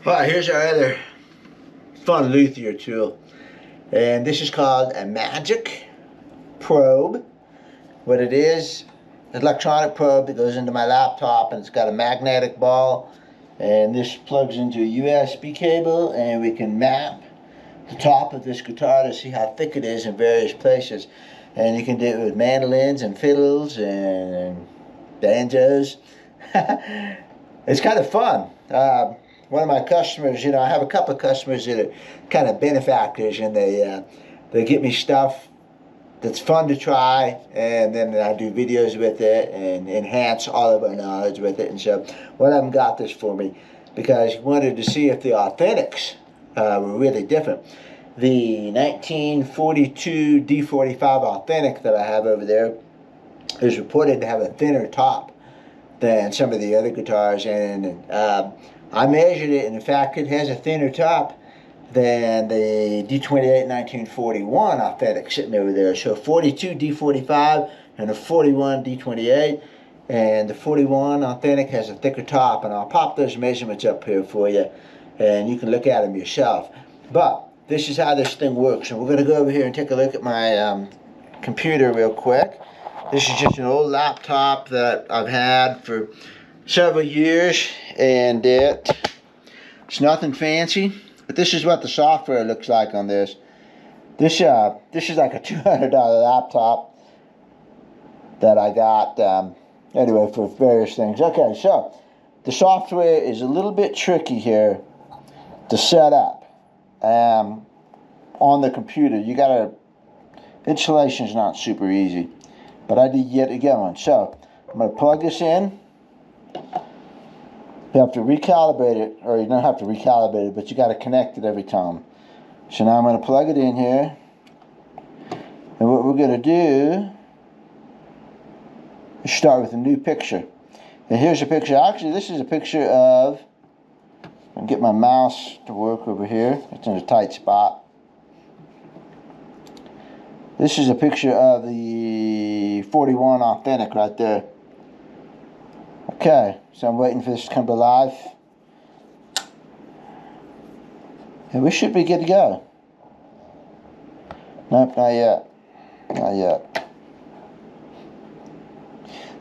Alright, here's our other fun luthier tool. And this is called a Magic Probe. What it is, an electronic probe that goes into my laptop, and it's got a magnetic ball. And this plugs into a USB cable, and we can map the top of this guitar to see how thick it is in various places. And you can do it with mandolins and fiddles and banjos. It's kind of fun. One of my customers, I have a couple of customers that are kind of benefactors, and they get me stuff that's fun to try, and then I do videos with it and enhance all of our knowledge with it. And so one of them got this for me because he wanted to see if the Authentics were really different. The 1942 D45 Authentic that I have over there is reported to have a thinner top than some of the other guitars, and I measured it, and in fact it has a thinner top than the D28 1941 Authentic sitting over there. So 42 D45 and a 41 D28, and the 41 Authentic has a thicker top, and I'll pop those measurements up here for you and you can look at them yourself. But this is how this thing works, and we're going to go over here and take a look at my computer real quick. This is just an old laptop that I've had for several years, and it's nothing fancy, but this is what the software looks like on this. This is like a $200 laptop that I got anyway for various things. Okay, so the software is a little bit tricky here to set up on the computer. Installation is not super easy, but I did get it going. So I'm going to plug this in. You have to recalibrate it, or you don't have to recalibrate it, but you got to connect it every time. So now I'm going to plug it in here, and what we're going to do is start with a new picture. And here's a picture. Actually, this is a picture of, I'll get my mouse to work over here. It's in a tight spot. This is a picture of the 41 Authentic right there. Okay, so I'm waiting for this to come to life. And we should be good to go. Nope, not yet. Not yet.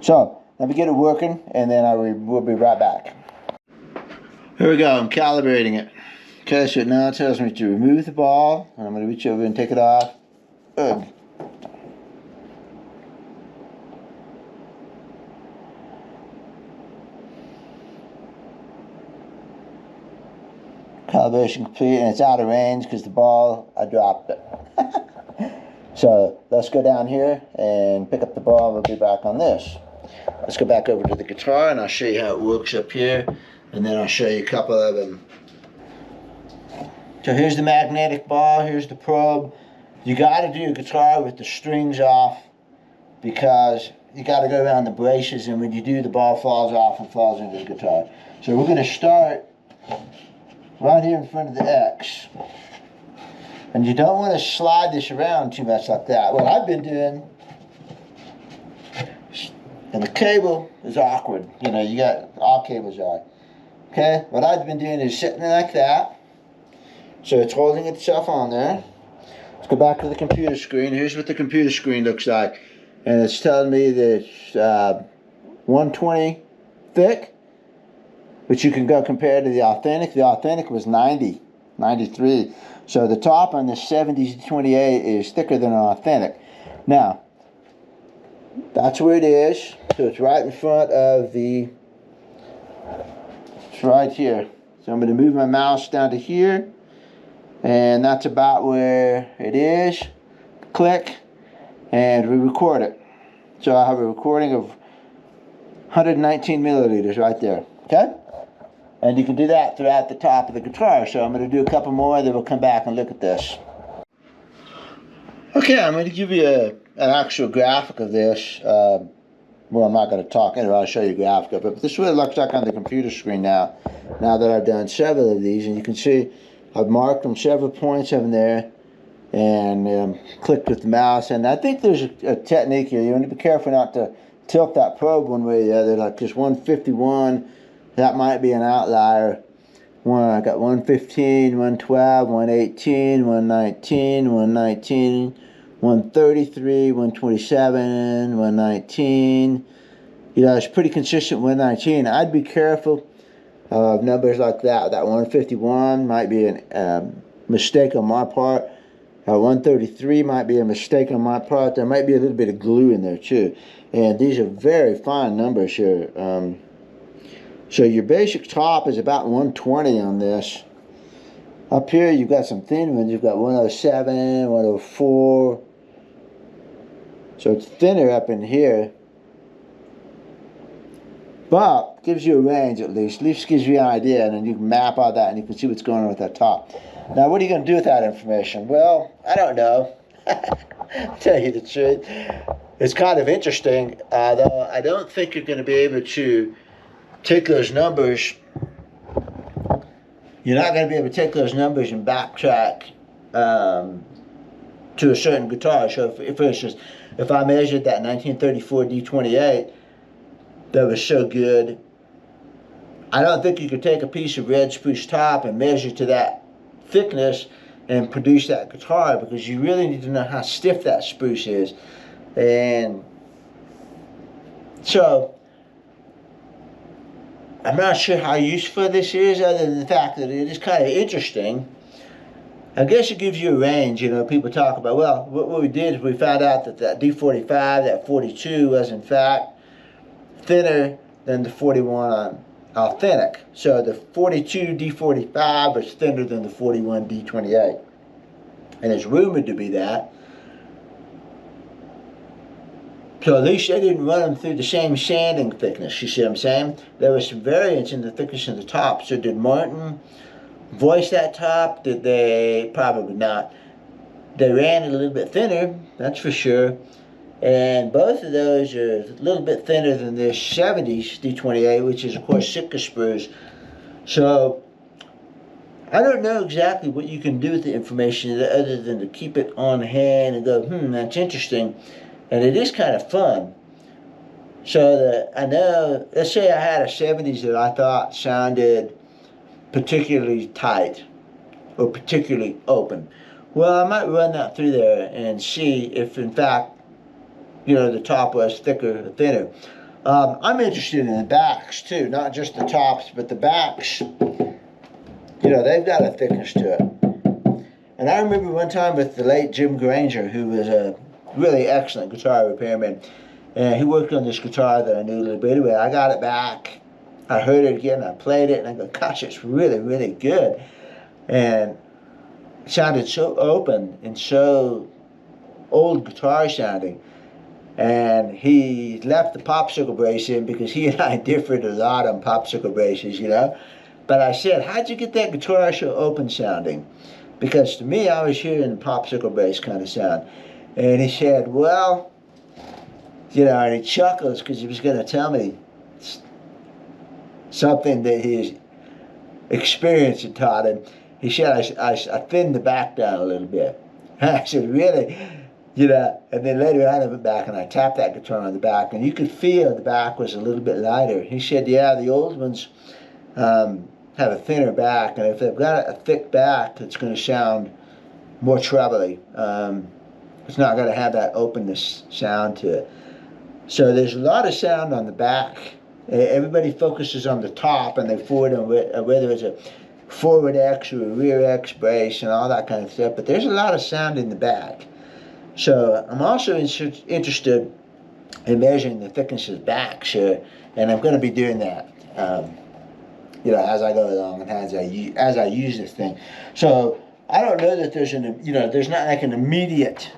So, let me get it working, and then we'll be right back. Here we go, I'm calibrating it. Okay, so now it tells me to remove the ball, and I'm going to reach over and take it off. Ugh. Calibration complete, and it's out of range because the ball, I dropped it. So let's go down here and pick up the ball. We'll be back on this. Let's go back over to the guitar, and I'll show you how it works up here, and then I'll show you a couple of them. So here's the magnetic ball, here's the probe. You got to do a guitar with the strings off, because you got to go around the braces, and when you do, the ball falls off and falls into the guitar. So we're going to start right here in front of the X. And you don't want to slide this around too much like that. What I've been doing, and the cable is awkward. You got, all cables are. Okay, what I've been doing is sitting there like that. So it's holding itself on there. Let's go back to the computer screen. Here's what the computer screen looks like. And it's telling me that it's 120 thick, which you can go compare to the Authentic. The Authentic was 90, 93. So the top on the 7028 is thicker than an Authentic. Now, that's where it is. So it's right in front of it's right here. So I'm going to move my mouse down to here, and that's about where it is. Click, and we record it. So I have a recording of 119 milliliters right there. Okay? And you can do that throughout the top of the guitar. So I'm going to do a couple more, then we'll come back and look at this. Okay, I'm going to give you an actual graphic of this. Well, I'm not going to talk anyway, I'll show you a graphic of it. But this is what it looks like on the computer screen now that I've done several of these. And you can see I've marked them several points over there, and clicked with the mouse. And I think there's a technique here. You want to be careful not to tilt that probe one way or the other, like this 151. That might be an outlier. I got 115, 112, 118, 119, 119, 133, 127, 119. You know, it's pretty consistent 119. I'd be careful of numbers like that. That 151 might be a mistake on my part. 133 might be a mistake on my part. There might be a little bit of glue in there too. And these are very fine numbers here. So your basic top is about 120 on this. Up here you've got some thin ones. You've got 107, 104. So it's thinner up in here. But gives you a range at least. At least gives you an idea, and then you can map all that and you can see what's going on with that top. Now what are you going to do with that information? Well, I don't know. I'll tell you the truth. It's kind of interesting, though I don't think you're going to be able to take those numbers. You're not going to be able to take those numbers and backtrack to a certain guitar. So, for instance, if I measured that 1934 D28 that was so good, I don't think you could take a piece of red spruce top and measure to that thickness and produce that guitar, because you really need to know how stiff that spruce is. And so I'm not sure how useful this is, other than the fact that it is kind of interesting. I guess it gives you a range. You know, people talk about, well, what we did is we found out that that D45, that 42 was in fact thinner than the 41 on authentic. So the 42 D45 was thinner than the 41 D28. And it's rumored to be that. So at least they didn't run them through the same sanding thickness, you see what I'm saying? There was some variance in the thickness of the top. So did Martin voice that top? Did they? Probably not. They ran it a little bit thinner, that's for sure. And both of those are a little bit thinner than the 70s D28, which is of course Sitka spruce. So I don't know exactly what you can do with the information other than to keep it on hand and go, that's interesting. And it is kind of fun. So I know, let's say I had a 70s that I thought sounded particularly tight or particularly open. Well, I might run that through there and see if in fact, you know, the top was thicker or thinner. I'm interested in the backs too, not just the tops, but the backs. You know, they've got a thickness to it. And I remember one time with the late Jim Granger, who was a really excellent guitar repairman, and he worked on this guitar that I knew a little bit about. I got it back, I heard it again, I played it, and I go, gosh, it's really, really good. And it sounded so open and so old guitar sounding. And he left the popsicle brace in because he and I differed a lot on popsicle braces, you know. But I said, how'd you get that guitar so open sounding? Because to me, I was hearing the popsicle brace kind of sound. And he said, well, you know, and he chuckles because he was going to tell me something that his experience had taught him. He said, I thinned the back down a little bit. And I said, really? You know, and then later on I went back and I tapped that guitar on the back, and you could feel the back was a little bit lighter. He said, yeah, the old ones have a thinner back, and if they've got a thick back, it's going to sound more trebly. It's not going to have that openness sound to it. So there's a lot of sound on the back. Everybody focuses on the top, and they forward on whether it's a forward X or a rear X brace and all that kind of stuff, but there's a lot of sound in the back. So I'm also interested in measuring the thickness of the back, sure, and I'm going to be doing that, you know, as I go along and as I use this thing. So I don't know that there's there's not like an immediate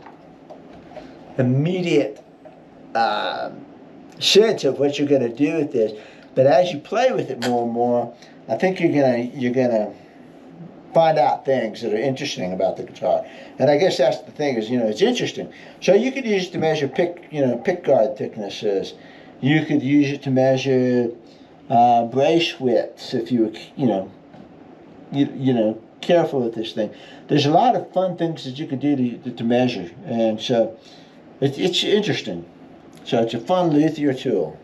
sense of what you're going to do with this, but as you play with it more and more, I think you're gonna find out things that are interesting about the guitar. And I guess that's the thing, is, you know, it's interesting. So you could use it to measure pick guard thicknesses. You could use it to measure brace widths if you were, you know, careful with this thing. There's a lot of fun things that you could do to measure, and so it's interesting. So it's a fun luthier tool.